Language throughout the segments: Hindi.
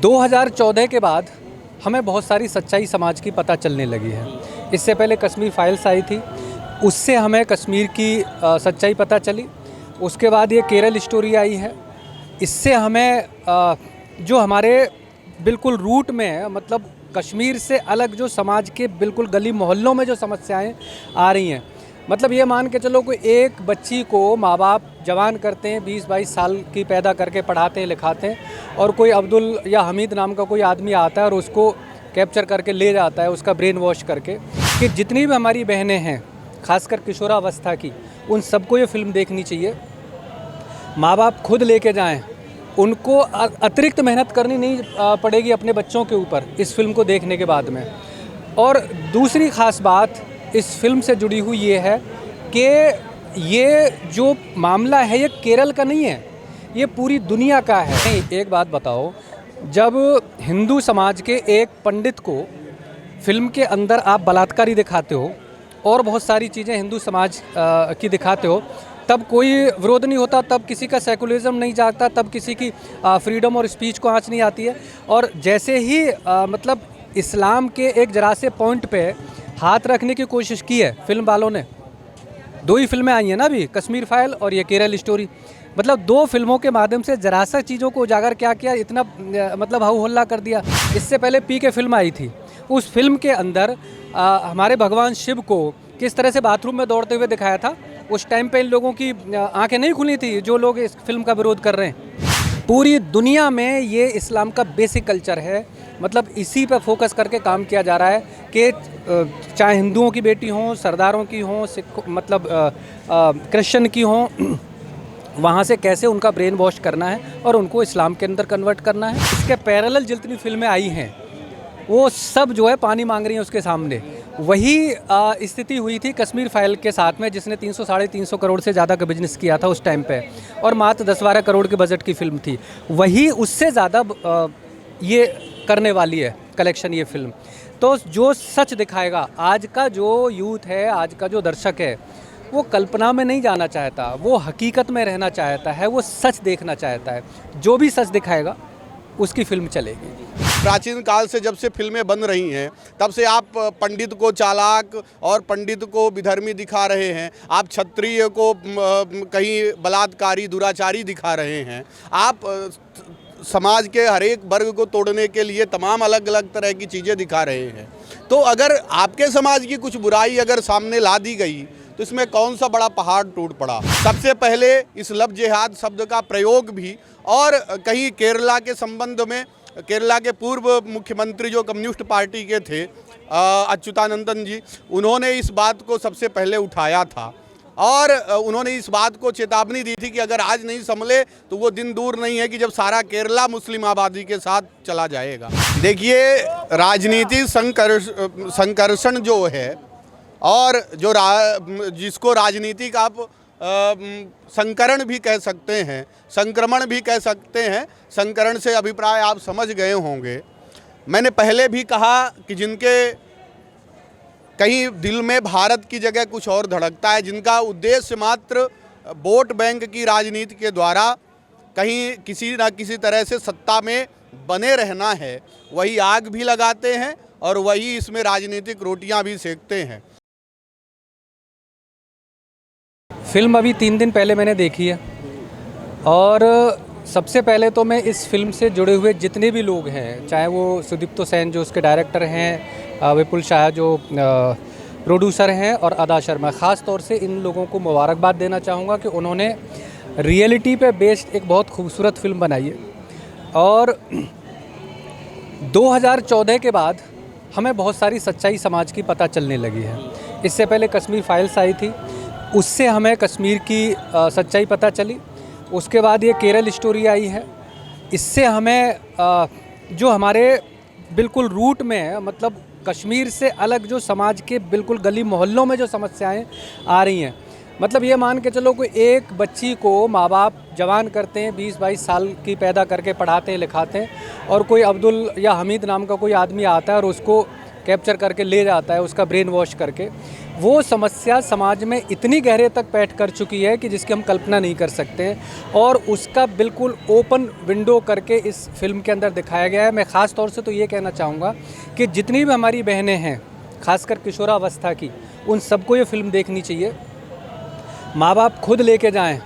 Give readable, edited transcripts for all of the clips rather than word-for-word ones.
2014 के बाद हमें बहुत सारी सच्चाई समाज की पता चलने लगी है। इससे पहले कश्मीर फाइल्स आई थी, उससे हमें कश्मीर की सच्चाई पता चली। उसके बाद ये केरल स्टोरी आई है, इससे हमें जो हमारे बिल्कुल रूट में है, मतलब कश्मीर से अलग जो समाज के बिल्कुल गली मोहल्लों में जो समस्याएं आ रही हैं, मतलब ये मान के चलो कोई एक बच्ची को माँ बाप जवान करते हैं, 20-22 साल की पैदा करके पढ़ाते हैं लिखाते हैं, और कोई अब्दुल या हमीद नाम का कोई आदमी आता है और उसको कैप्चर करके ले जाता है, उसका ब्रेन वॉश करके। कि जितनी भी हमारी बहनें हैं, खासकर किशोरावस्था की, उन सबको ये फिल्म देखनी चाहिए। माँ बाप खुद लेके जाएं, उनको अतिरिक्त मेहनत करनी नहीं पड़ेगी अपने बच्चों के ऊपर इस फिल्म को देखने के बाद में। और दूसरी ख़ास बात इस फिल्म से जुड़ी हुई ये है कि ये जो मामला है ये केरल का नहीं है, ये पूरी दुनिया का है। नहीं, एक बात बताओ, जब हिंदू समाज के एक पंडित को फिल्म के अंदर आप बलात्कारी दिखाते हो और बहुत सारी चीज़ें हिंदू समाज की दिखाते हो, तब कोई विरोध नहीं होता, तब किसी का सेकुलरिज्म नहीं जागता, तब किसी की फ्रीडम और स्पीच को आँच नहीं आती है। और जैसे ही मतलब इस्लाम के एक जरा से पॉइंट पे हाथ रखने की कोशिश की है फिल्म वालों ने, 2 ही फिल्में आई हैं ना अभी, कश्मीर फाइल और ये केरल स्टोरी, मतलब 2 फिल्मों के माध्यम से जरा सा चीज़ों को उजागर क्या किया, इतना मतलब हाउ हल्ला कर दिया। इससे पहले पी के फिल्म आई थी, उस फिल्म के अंदर हमारे भगवान शिव को किस तरह से बाथरूम में दौड़ते हुए दिखाया था। उस टाइम पे इन लोगों की आंखें नहीं खुली थी जो लोग इस फिल्म का विरोध कर रहे हैं। पूरी दुनिया में ये इस्लाम का बेसिक कल्चर है, मतलब इसी पर फोकस करके काम किया जा रहा है कि चाहे हिंदुओं की बेटी हों, सरदारों की हों, मतलब क्रिश्चियन की हों, वहाँ से कैसे उनका ब्रेन वॉश करना है और उनको इस्लाम के अंदर कन्वर्ट करना है। इसके पैरेलल जितनी फिल्में आई हैं वो सब जो है पानी मांग रही हैं उसके सामने। वही स्थिति हुई थी कश्मीर फाइल के साथ में, जिसने 300-350 करोड़ से ज़्यादा का बिजनेस किया था उस टाइम पे, और मात्र 10-12 करोड़ के बजट की फिल्म थी। वही उससे ज़्यादा ये करने वाली है कलेक्शन ये फिल्म। तो जो सच दिखाएगा, आज का जो यूथ है, आज का जो दर्शक है, वो कल्पना में नहीं जाना चाहता, वो हकीकत में रहना चाहता है, वो सच देखना चाहता है। जो भी सच दिखाएगा उसकी फिल्म चलेगी। प्राचीन काल से जब से फिल्में बन रही हैं, तब से आप पंडित को चालाक और पंडित को विधर्मी दिखा रहे हैं, आप क्षत्रिय को कहीं बलात्कारी दुराचारी दिखा रहे हैं, आप समाज के हर एक वर्ग को तोड़ने के लिए तमाम अलग अलग तरह की चीज़ें दिखा रहे हैं। तो अगर आपके समाज की कुछ बुराई अगर सामने ला दी गई तो इसमें कौन सा बड़ा पहाड़ टूट पड़ा। सबसे पहले इस लव जिहाद शब्द का प्रयोग भी, और कहीं केरला के संबंध में केरला के पूर्व मुख्यमंत्री जो कम्युनिस्ट पार्टी के थे अच्युतानंदन जी, उन्होंने इस बात को सबसे पहले उठाया था और उन्होंने इस बात को चेतावनी दी थी कि अगर आज नहीं संभले तो वो दिन दूर नहीं है कि जब सारा केरला मुस्लिम आबादी के साथ चला जाएगा। देखिए, राजनीति संकर्षण जो है, और जो जिसको राजनीति का आप संकरण भी कह सकते हैं, संक्रमण भी कह सकते हैं, संकरण से अभिप्राय आप समझ गए होंगे। मैंने पहले भी कहा कि जिनके कहीं दिल में भारत की जगह कुछ और धड़कता है, जिनका उद्देश्य मात्र वोट बैंक की राजनीति के द्वारा कहीं किसी न किसी तरह से सत्ता में बने रहना है, वही आग भी लगाते हैं और वही इसमें राजनीतिक रोटियां भी सेकते हैं। फिल्म अभी 3 दिन पहले मैंने देखी है, और सबसे पहले तो मैं इस फिल्म से जुड़े हुए जितने भी लोग हैं, चाहे वो सुदीप्तो सेन जो उसके डायरेक्टर हैं, विपुल शाह जो प्रोड्यूसर हैं, और अदा शर्मा, ख़ास तौर से इन लोगों को मुबारकबाद देना चाहूँगा कि उन्होंने रियलिटी पे बेस्ड एक बहुत खूबसूरत फिल्म बनाई है। और 2014 के बाद हमें बहुत सारी सच्चाई समाज की पता चलने लगी है। इससे पहले कश्मीर फाइल्स आई थी, उससे हमें कश्मीर की सच्चाई पता चली। उसके बाद ये केरल स्टोरी आई है, इससे हमें जो हमारे बिल्कुल रूट में है, मतलब कश्मीर से अलग जो समाज के बिल्कुल गली मोहल्लों में जो समस्याएं आ रही हैं, मतलब ये मान के चलो कोई एक बच्ची को माँ बाप जवान करते हैं, 20-22 साल की पैदा करके पढ़ाते हैं लिखाते हैं, और कोई अब्दुल या हमीद नाम का कोई आदमी आता है और उसको कैप्चर करके ले जाता है, उसका ब्रेन वॉश करके। वो समस्या समाज में इतनी गहरे तक पैठ कर चुकी है कि जिसकी हम कल्पना नहीं कर सकते, और उसका बिल्कुल ओपन विंडो करके इस फिल्म के अंदर दिखाया गया है। मैं ख़ास तौर से तो ये कहना चाहूँगा कि जितनी भी हमारी बहनें हैं, खासकर किशोरावस्था की, उन सबको ये फिल्म देखनी चाहिए। माँ बाप खुद लेके जाएं,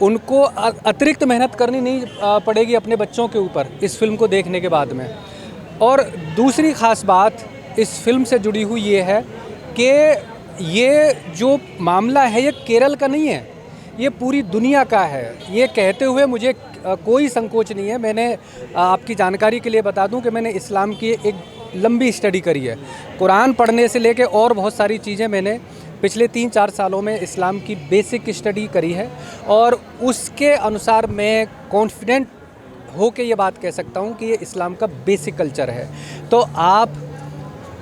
उनको अतिरिक्त मेहनत करनी नहीं पड़ेगी अपने बच्चों के ऊपर इस फिल्म को देखने के बाद में। और दूसरी ख़ास बात इस फिल्म से जुड़ी हुई ये है कि ये जो मामला है ये केरल का नहीं है, ये पूरी दुनिया का है। ये कहते हुए मुझे कोई संकोच नहीं है। मैंने आपकी जानकारी के लिए बता दूं कि मैंने इस्लाम की एक लंबी स्टडी करी है। कुरान पढ़ने से लेके और बहुत सारी चीज़ें मैंने पिछले 3-4 सालों में इस्लाम की बेसिक स्टडी करी है, और उसके अनुसार मैं कॉन्फिडेंट हो के ये बात कह सकता हूँ कि ये इस्लाम का बेसिक कल्चर है। तो आप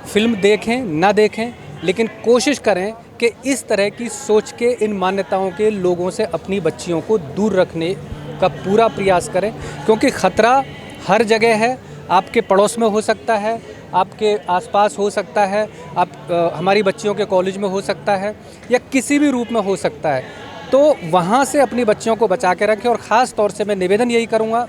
फिल्म देखें ना देखें, लेकिन कोशिश करें कि इस तरह की सोच के, इन मान्यताओं के लोगों से अपनी बच्चियों को दूर रखने का पूरा प्रयास करें, क्योंकि ख़तरा हर जगह है। आपके पड़ोस में हो सकता है, आपके आसपास हो सकता है, हमारी बच्चियों के कॉलेज में हो सकता है, या किसी भी रूप में हो सकता है। तो वहाँ से अपनी बच्चियों को बचा के रखें। और ख़ास तौर से मैं निवेदन यही करूँगा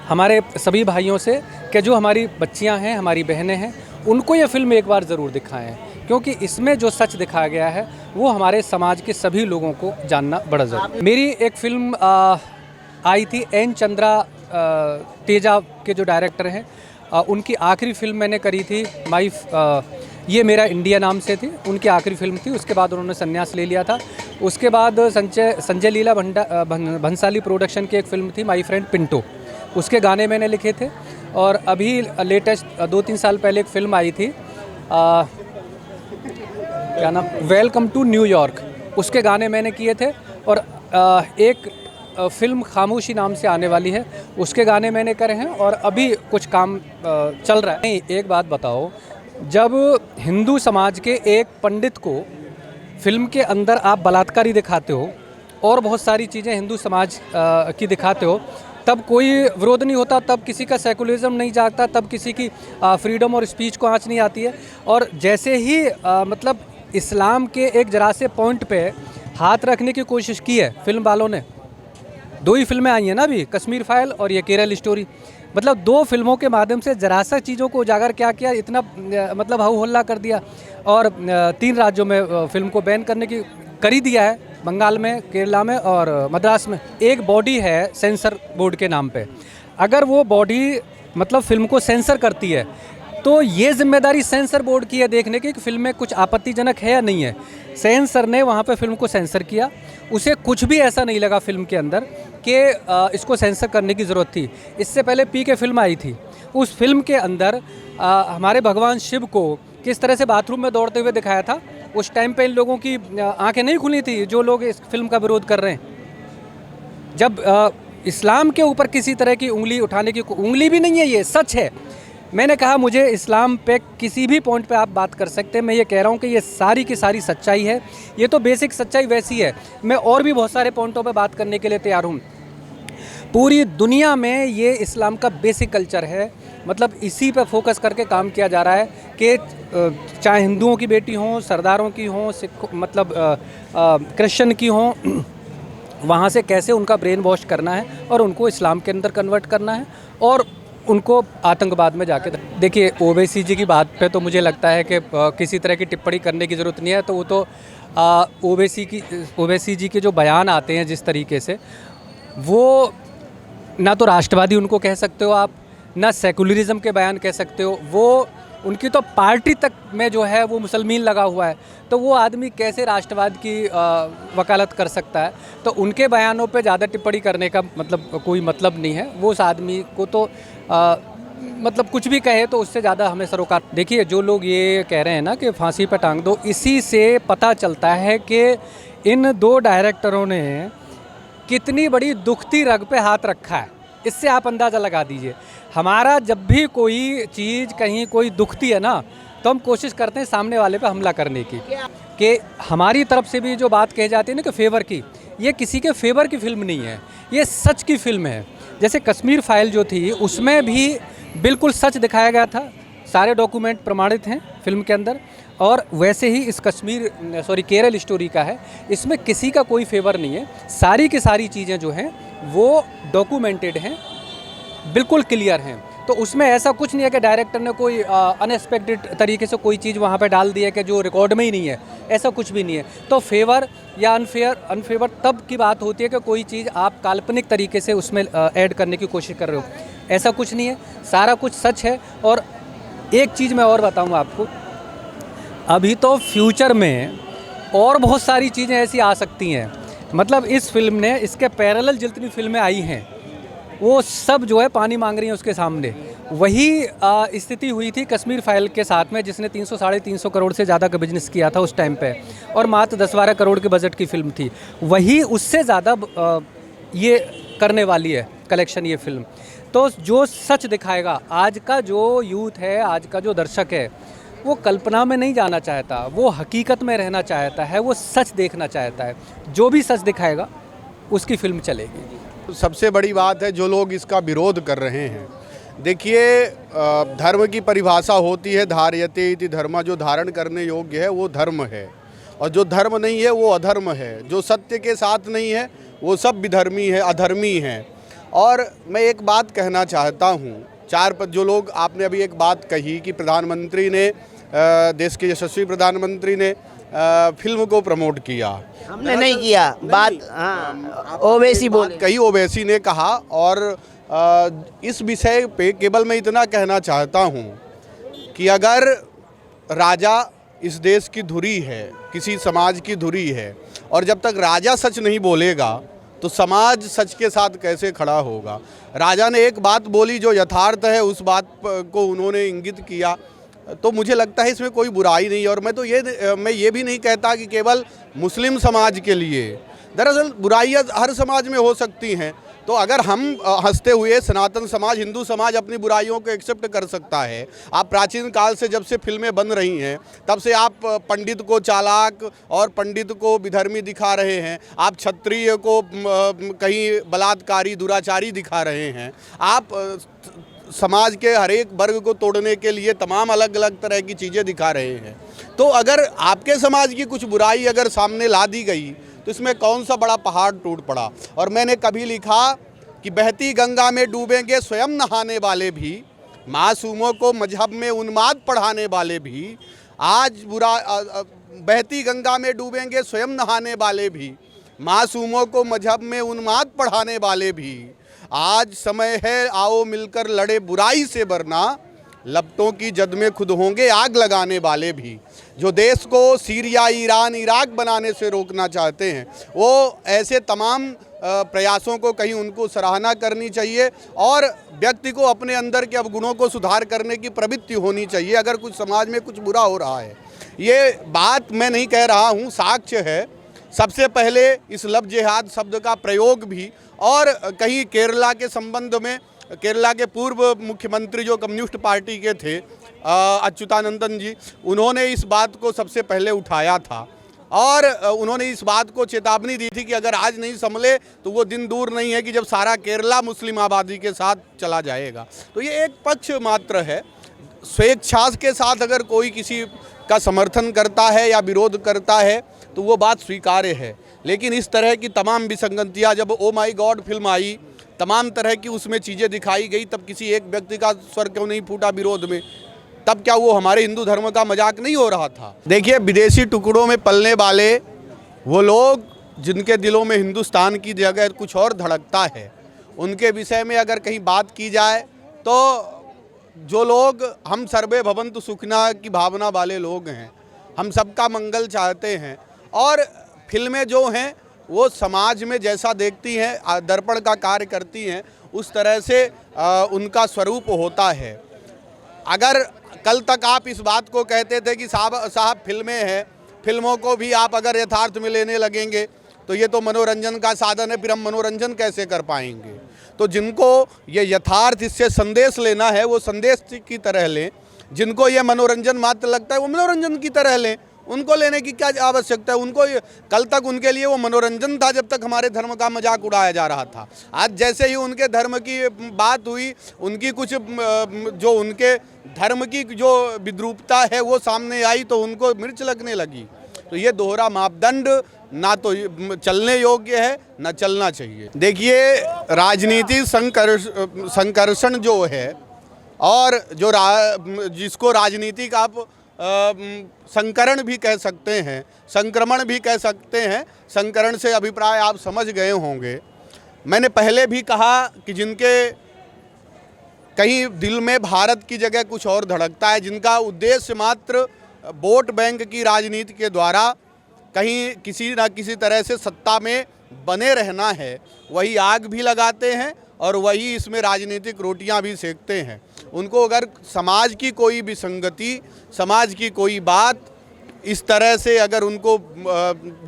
हमारे सभी भाइयों से कि जो हमारी बच्चियाँ हैं, हमारी बहनें हैं, उनको ये फ़िल्म एक बार ज़रूर दिखाएं, क्योंकि इसमें जो सच दिखाया गया है वो हमारे समाज के सभी लोगों को जानना बड़ा ज़रूरी है। मेरी एक फ़िल्म आई थी एन चंद्रा तेजा के जो डायरेक्टर हैं, उनकी आखिरी फ़िल्म मैंने करी थी ये मेरा इंडिया नाम से थी। उनकी आखिरी फ़िल्म थी, उसके बाद उन्होंने संन्यास ले लिया था। उसके बाद संजय लीला भंसाली प्रोडक्शन की एक फ़िल्म थी माई फ्रेंड पिंटो, उसके गाने मैंने लिखे थे। और अभी लेटेस्ट 2-3 साल पहले एक फ़िल्म आई थी, क्या नाम, वेलकम टू न्यूयॉर्क, उसके गाने मैंने किए थे। और एक फ़िल्म खामोशी नाम से आने वाली है, उसके गाने मैंने करे हैं, और अभी कुछ काम चल रहा है। नहीं, एक बात बताओ, जब हिंदू समाज के एक पंडित को फिल्म के अंदर आप बलात्कारी दिखाते हो और बहुत सारी चीज़ें हिंदू समाज की दिखाते हो, तब कोई विरोध नहीं होता, तब किसी का सेकुलरिज्म नहीं जागता, तब किसी की फ्रीडम और स्पीच को आँच नहीं आती है। और जैसे ही मतलब इस्लाम के एक जरा से पॉइंट पे हाथ रखने की कोशिश की है फिल्म वालों ने, 2 ही फिल्में आई हैं ना अभी, कश्मीर फाइल और ये केरल स्टोरी, मतलब 2 फिल्मों के माध्यम से जरा सा चीज़ों को उजागर क्या किया, इतना मतलब हाउ हल्ला कर दिया। और 3 राज्यों में फिल्म को बैन करने की करी दिया है, बंगाल में, केरला में और मद्रास में। एक बॉडी है सेंसर बोर्ड के नाम पे, अगर वो बॉडी मतलब फिल्म को सेंसर करती है तो ये जिम्मेदारी सेंसर बोर्ड की है देखने की कि फिल्म में कुछ आपत्तिजनक है या नहीं है। सेंसर ने वहाँ पे फिल्म को सेंसर किया, उसे कुछ भी ऐसा नहीं लगा फिल्म के अंदर कि इसको सेंसर करने की ज़रूरत थी। इससे पहले पीके फिल्म आई थी, उस फिल्म के अंदर हमारे भगवान शिव को किस तरह से बाथरूम में दौड़ते हुए दिखाया था। उस टाइम पे इन लोगों की आंखें नहीं खुली थी जो लोग इस फिल्म का विरोध कर रहे हैं। जब इस्लाम के ऊपर किसी तरह की उंगली उठाने की, उंगली भी नहीं है, ये सच है। मैंने कहा मुझे इस्लाम पे किसी भी पॉइंट पे आप बात कर सकते हैं, मैं ये कह रहा हूँ कि ये सारी की सारी सच्चाई है, ये तो बेसिक सच्चाई वैसी है। मैं और भी बहुत सारे पॉइंटों पे बात करने के लिए तैयार हूँ। पूरी दुनिया में ये इस्लाम का बेसिक कल्चर है, मतलब इसी पे फोकस करके काम किया जा रहा है कि चाहे हिंदुओं की बेटी हों, सरदारों की हों, सिख मतलब क्रिश्चियन की हों, वहाँ से कैसे उनका ब्रेन वॉश करना है और उनको इस्लाम के अंदर कन्वर्ट करना है और उनको आतंकवाद में जाके। देखिए, ओवैसी जी की बात पे तो मुझे लगता है कि किसी तरह की टिप्पणी करने की ज़रूरत नहीं है। तो वो तो ओवैसी जी के जो बयान आते हैं जिस तरीके से, वो ना तो राष्ट्रवादी उनको कह सकते हो आप, ना सेकुलरिज्म के बयान कह सकते हो। वो उनकी तो पार्टी तक में जो है वो मुसलमान लगा हुआ है, तो वो आदमी कैसे राष्ट्रवाद की वकालत कर सकता है। तो उनके बयानों पे ज़्यादा टिप्पणी करने का मतलब कोई मतलब नहीं है। वो उस आदमी को तो मतलब कुछ भी कहे तो उससे ज़्यादा हमें सरोकार। देखिए, जो लोग ये कह रहे हैं ना कि फांसी पर टांग दो, इसी से पता चलता है कि इन 2 डायरेक्टरों ने कितनी बड़ी दुखती रग पे हाथ रखा है। इससे आप अंदाज़ा लगा दीजिए। हमारा जब भी कोई चीज़ कहीं कोई दुखती है ना, तो हम कोशिश करते हैं सामने वाले पे हमला करने की, कि हमारी तरफ से भी जो बात कही जाती है ना कि फेवर की, ये किसी के फेवर की फिल्म नहीं है, ये सच की फिल्म है। जैसे कश्मीर फाइल जो थी, उसमें भी बिल्कुल सच दिखाया गया था, सारे डॉक्यूमेंट प्रमाणित हैं फिल्म के अंदर। और वैसे ही इस केरल स्टोरी का है। इसमें किसी का कोई फेवर नहीं है, सारी की सारी चीज़ें जो हैं वो डॉक्यूमेंटेड हैं, बिल्कुल क्लियर हैं। तो उसमें ऐसा कुछ नहीं है कि डायरेक्टर ने कोई अनएक्सपेक्टेड तरीके से कोई चीज़ वहाँ पे डाल दी है कि जो रिकॉर्ड में ही नहीं है, ऐसा कुछ भी नहीं है। तो फेवर या अनफेवर तब की बात होती है कि कोई चीज़ आप काल्पनिक तरीके से उसमें ऐड करने की कोशिश कर रहे हो, ऐसा कुछ नहीं है, सारा कुछ सच है। और एक चीज़ मैं और बताऊँगा आपको, अभी तो फ्यूचर में और बहुत सारी चीज़ें ऐसी आ सकती हैं। मतलब इस फिल्म ने, इसके पैरेलल जितनी फिल्में आई हैं वो सब जो है पानी मांग रही हैं उसके सामने। वही स्थिति हुई थी कश्मीर फाइल के साथ में, जिसने 300-350 करोड़ से ज़्यादा का बिजनेस किया था उस टाइम पे, और मात्र 10-12 करोड़ के बजट की फिल्म थी। वही उससे ज़्यादा ये करने वाली है कलेक्शन ये फिल्म। तो जो सच दिखाएगा, आज का जो यूथ है, आज का जो दर्शक है, वो कल्पना में नहीं जाना चाहता, वो हकीकत में रहना चाहता है, वो सच देखना चाहता है। जो भी सच दिखाएगा उसकी फिल्म चलेगी। सबसे बड़ी बात है जो लोग इसका विरोध कर रहे हैं, देखिए धर्म की परिभाषा होती है धार्यते इति धर्म, जो धारण करने योग्य है वो धर्म है, और जो धर्म नहीं है वो अधर्म है। जो सत्य के साथ नहीं है वो सब विधर्मी है, अधर्मी है। और मैं एक बात कहना चाहता हूँ, जो लोग, आपने अभी एक बात कही कि प्रधानमंत्री ने, देश के यशस्वी प्रधानमंत्री ने फिल्म को प्रमोट किया। हमने नहीं किया बात, हाँ ओवैसी बोले, कई ओवैसी ने कहा। और इस विषय पे केवल मैं इतना कहना चाहता हूँ कि अगर राजा इस देश की धुरी है, किसी समाज की धुरी है, और जब तक राजा सच नहीं बोलेगा तो समाज सच के साथ कैसे खड़ा होगा। राजा ने एक बात बोली जो यथार्थ है, उस बात को उन्होंने इंगित किया, तो मुझे लगता है इसमें कोई बुराई नहीं। और मैं ये भी नहीं कहता कि केवल मुस्लिम समाज के लिए, दरअसल बुराइयां हर समाज में हो सकती हैं। तो अगर हम हंसते हुए, सनातन समाज, हिंदू समाज अपनी बुराइयों को एक्सेप्ट कर सकता है। आप प्राचीन काल से जब से फिल्में बन रही हैं तब से आप पंडित को चालाक और पंडित को विधर्मी दिखा रहे हैं, आप क्षत्रिय को कहीं बलात्कारी, दुराचारी दिखा रहे हैं, आप समाज के हर एक वर्ग को तोड़ने के लिए तमाम अलग अलग तरह की चीज़ें दिखा रहे हैं। तो अगर आपके समाज की कुछ बुराई अगर सामने ला दी गई तो इसमें कौन सा बड़ा पहाड़ टूट पड़ा। और मैंने कभी लिखा कि बहती गंगा में डूबेंगे स्वयं नहाने वाले भी, मासूमों को मजहब में उन्माद पढ़ाने वाले भी, आज बहती गंगा में डूबेंगे स्वयं नहाने वाले भी, मासूमों को मजहब में उन्माद पढ़ाने वाले भी, आज समय है आओ मिलकर लड़े बुराई से, वरना लपटों की जद में खुद होंगे आग लगाने वाले भी। जो देश को सीरिया, ईरान, इराक बनाने से रोकना चाहते हैं, वो ऐसे तमाम प्रयासों को कहीं उनको सराहना करनी चाहिए, और व्यक्ति को अपने अंदर के अवगुणों को सुधार करने की प्रवृत्ति होनी चाहिए अगर कुछ समाज में कुछ बुरा हो रहा है। ये बात मैं नहीं कह रहा हूँ, साक्ष्य है। सबसे पहले इस लव जिहाद शब्द का प्रयोग भी, और कहीं केरला के संबंध में, केरला के पूर्व मुख्यमंत्री जो कम्युनिस्ट पार्टी के थे अच्युतानंदन जी, उन्होंने इस बात को सबसे पहले उठाया था, और उन्होंने इस बात को चेतावनी दी थी कि अगर आज नहीं संभले तो वो दिन दूर नहीं है कि जब सारा केरला मुस्लिम आबादी के साथ चला जाएगा। तो ये एक पक्ष मात्र है। स्वेच्छा के साथ अगर कोई किसी का समर्थन करता है या विरोध करता है तो वो बात स्वीकार्य है, लेकिन इस तरह की तमाम विसंगतियाँ, जब ओ माई गॉड फिल्म आई, तमाम तरह की उसमें चीज़ें दिखाई गई, तब किसी एक व्यक्ति का स्वर क्यों नहीं फूटा विरोध में? तब क्या वो हमारे हिंदू धर्म का मजाक नहीं हो रहा था? देखिए, विदेशी टुकड़ों में पलने वाले वो लोग जिनके दिलों में हिंदुस्तान की जगह कुछ और धड़कता है, उनके विषय में अगर कहीं बात की जाए तो जो लोग हम सर्वे भवन्तु सुखिनः की भावना वाले लोग हैं, हम सबका मंगल चाहते हैं, और फिल्में जो हैं वो समाज में जैसा देखती हैं, दर्पण का कार्य करती हैं, उस तरह से उनका स्वरूप होता है। अगर कल तक आप इस बात को कहते थे कि साहब फिल्में हैं, फिल्मों को भी आप अगर यथार्थ में लेने लगेंगे तो ये तो मनोरंजन का साधन है, फिर हम मनोरंजन कैसे कर पाएंगे? तो जिनको ये यथार्थ, इससे संदेश लेना है, वो संदेश की तरह लें। जिनको ये मनोरंजन मात्र लगता है वो मनोरंजन की तरह लें, उनको लेने की क्या आवश्यकता है? उनको कल तक उनके लिए वो मनोरंजन था जब तक हमारे धर्म का मजाक उड़ाया जा रहा था। आज जैसे ही उनके धर्म की बात हुई, उनकी कुछ जो उनके धर्म की जो विद्रूपता है वो सामने आई तो उनको मिर्च लगने लगी। तो ये दोहरा मापदंड ना तो चलने योग्य है ना चलना चाहिए। देखिए, राजनीति संकर्षण जो है और जो जिसको राजनीतिक आप संकरण भी कह सकते हैं, संक्रमण भी कह सकते हैं, संकरण से अभिप्राय आप समझ गए होंगे। मैंने पहले भी कहा कि जिनके कहीं दिल में भारत की जगह कुछ और धड़कता है, जिनका उद्देश्य मात्र वोट बैंक की राजनीति के द्वारा कहीं किसी न किसी तरह से सत्ता में बने रहना है, वही आग भी लगाते हैं और वही इसमें राजनीतिक रोटियां भी सेकते हैं। उनको अगर समाज की कोई विसंगति, समाज की कोई बात इस तरह से अगर उनको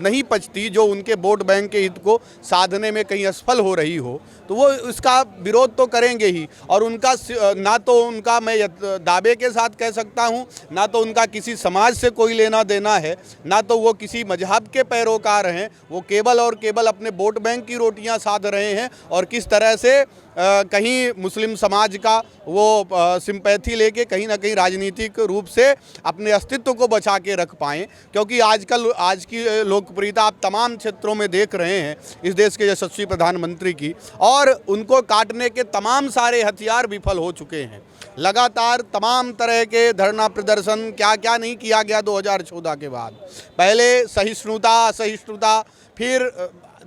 नहीं पचती, जो उनके वोट बैंक के हित को साधने में कहीं असफल हो रही हो, तो वो इसका विरोध तो करेंगे ही। और उनका ना तो उनका, मैं दावे के साथ कह सकता हूँ, ना तो उनका किसी समाज से कोई लेना देना है, ना तो वो किसी मजहब के पैरोकार हैं। वो केवल और केवल अपने वोट बैंक की रोटियां साध रहे हैं और किस तरह से कहीं मुस्लिम समाज का वो सिंपैथी लेके कहीं ना कहीं राजनीतिक रूप से अपने अस्तित्व को बचा के रख पाएँ। क्योंकि आज की लोकप्रियता आप तमाम क्षेत्रों में देख रहे हैं इस देश के यशस्वी प्रधानमंत्री की, और उनको काटने के तमाम सारे हथियार विफल हो चुके हैं। लगातार तमाम तरह के धरना प्रदर्शन, क्या क्या नहीं किया गया 2014 के बाद। पहले सहिष्णुता, असहिष्णुता, फिर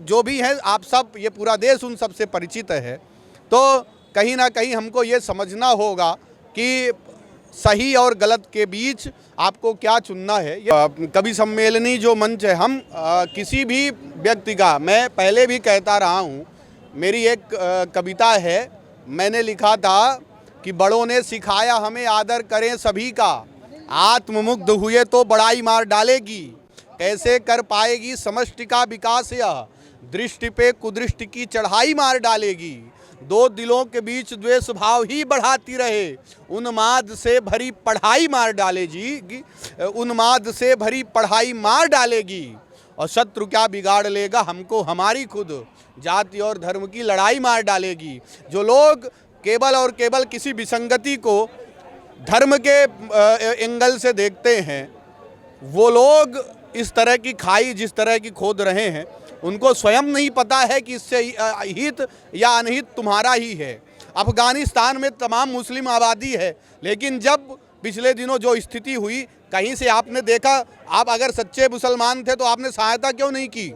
जो भी है, आप सब, ये पूरा देश उन सब से परिचित है। तो कहीं ना कहीं हमको ये समझना होगा कि सही और गलत के बीच आपको क्या चुनना है। कवि सम्मेलनी जो मंच है, हम किसी भी व्यक्ति का, मैं पहले भी कहता रहा हूँ, मेरी एक कविता है, मैंने लिखा था कि बड़ों ने सिखाया हमें आदर करें सभी का, आत्ममुग्ध हुए तो बड़ाई मार डालेगी, कैसे कर पाएगी समष्टि का विकास, यह दृष्टि पे कुदृष्टि की चढ़ाई मार डालेगी, दो दिलों के बीच द्वेष भाव ही बढ़ाती रहे, उन्माद से भरी पढ़ाई मार डालेगी, उन्माद से भरी पढ़ाई मार डालेगी, और शत्रु क्या बिगाड़ लेगा हमको हमारी खुद, जाति और धर्म की लड़ाई मार डालेगी। जो लोग केवल और केवल किसी विसंगति को धर्म के एंगल से देखते हैं, वो लोग इस तरह की खाई जिस तरह की खोद रहे हैं, उनको स्वयं नहीं पता है कि इससे हित या अनहित तुम्हारा ही है। अफगानिस्तान में तमाम मुस्लिम आबादी है, लेकिन जब पिछले दिनों जो स्थिति हुई, कहीं से आपने देखा, आप अगर सच्चे मुसलमान थे तो आपने सहायता क्यों नहीं की?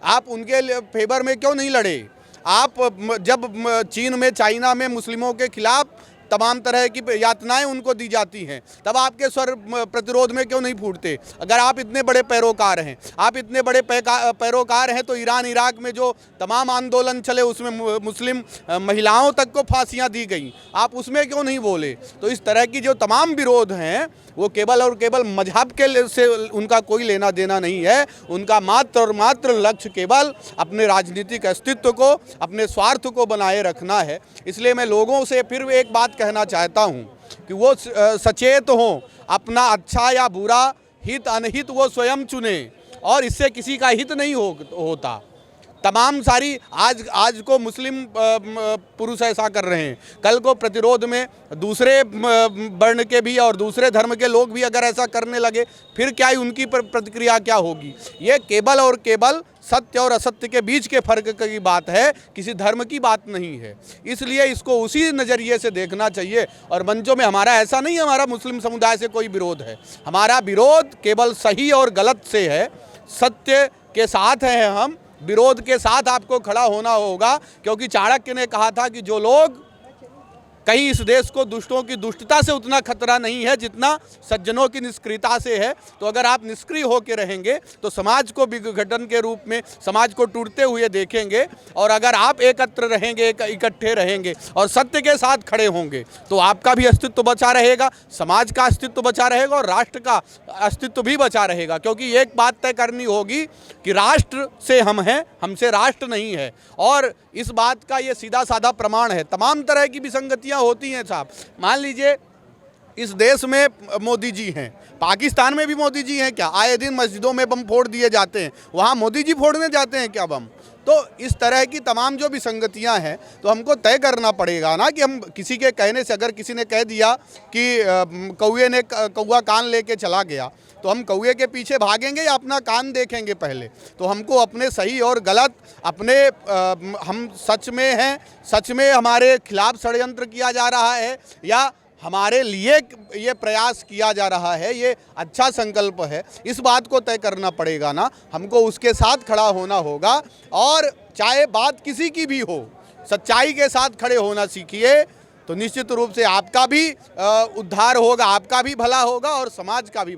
आप उनके फेवर में क्यों नहीं लड़े? आप जब चीन में, चाइना में मुस्लिमों के खिलाफ तमाम तरह की यातनाएं उनको दी जाती हैं, तब आपके स्वर प्रतिरोध में क्यों नहीं फूटते? अगर आप इतने बड़े पैरोकार हैं, आप इतने बड़े पैरोकार हैं, तो ईरान इराक में जो तमाम आंदोलन चले उसमें मुस्लिम महिलाओं तक को फांसियां दी गई, आप उसमें क्यों नहीं बोले? तो इस तरह की जो तमाम विरोध हैं, वो केवल और केवल मजहब के से उनका कोई लेना देना नहीं है। उनका मात्र और मात्र लक्ष्य केवल अपने राजनीतिक अस्तित्व को, अपने स्वार्थ को बनाए रखना है। इसलिए मैं लोगों से फिर एक बात कहना चाहता हूं कि वो सचेत हों, अपना अच्छा या बुरा, हित अनहित वो स्वयं चुने, और इससे किसी का हित नहीं होता। तमाम सारी आज को मुस्लिम पुरुष ऐसा कर रहे हैं, कल को प्रतिरोध में दूसरे वर्ण के भी और दूसरे धर्म के लोग भी अगर ऐसा करने लगे, फिर क्या उनकी प्रतिक्रिया क्या होगी? ये केवल और केवल सत्य और असत्य के बीच के फर्क की बात है, किसी धर्म की बात नहीं है। इसलिए इसको उसी नज़रिए से देखना चाहिए। और मंचों में हमारा ऐसा नहीं है, हमारा मुस्लिम समुदाय से कोई विरोध है, हमारा विरोध केवल सही और गलत से है, सत्य के साथ हैं हम, विरोध के साथ आपको खड़ा होना होगा। क्योंकि चाणक्य ने कहा था कि जो लोग, कहीं इस देश को दुष्टों की दुष्टता से उतना खतरा नहीं है जितना सज्जनों की निष्क्रियता से है। तो अगर आप निष्क्रिय होकर रहेंगे तो समाज को विघटन के रूप में, समाज को टूटते हुए देखेंगे। और अगर आप एकत्र रहेंगे, इकट्ठे रहेंगे और सत्य के साथ खड़े होंगे, तो आपका भी अस्तित्व बचा रहेगा, समाज का अस्तित्व बचा रहेगा और राष्ट्र का अस्तित्व भी बचा रहेगा। क्योंकि एक बात तय करनी होगी कि राष्ट्र से हम हैं, हमसे राष्ट्र नहीं है। और इस बात का ये सीधा साधा प्रमाण है। तमाम तरह की विसंगतियां होती हैं साहब। मान लीजिए इस देश में मोदी जी हैं, पाकिस्तान में भी मोदी जी हैं क्या? आए दिन मस्जिदों में बम फोड़ दिए जाते हैं, वहाँ मोदी जी फोड़ने जाते हैं क्या बम? तो इस तरह की तमाम जो विसंगतियां हैं, तो हमको तय करना पड़ेगा ना कि हम किसी के कहने से, अगर किसी ने कह दिया कि कौआ कान लेके चला गया, तो हम कौए के पीछे भागेंगे या अपना कान देखेंगे पहले? तो हमको अपने सही और गलत, अपने हम सच में हैं, सच में हमारे खिलाफ षड्यंत्र किया जा रहा है या हमारे लिए ये प्रयास किया जा रहा है, ये अच्छा संकल्प है, इस बात को तय करना पड़ेगा ना। हमको उसके साथ खड़ा होना होगा, और चाहे बात किसी की भी हो, सच्चाई के साथ खड़े होना सीखिए, तो निश्चित रूप से आपका भी उद्धार होगा, आपका भी भला होगा और समाज का भी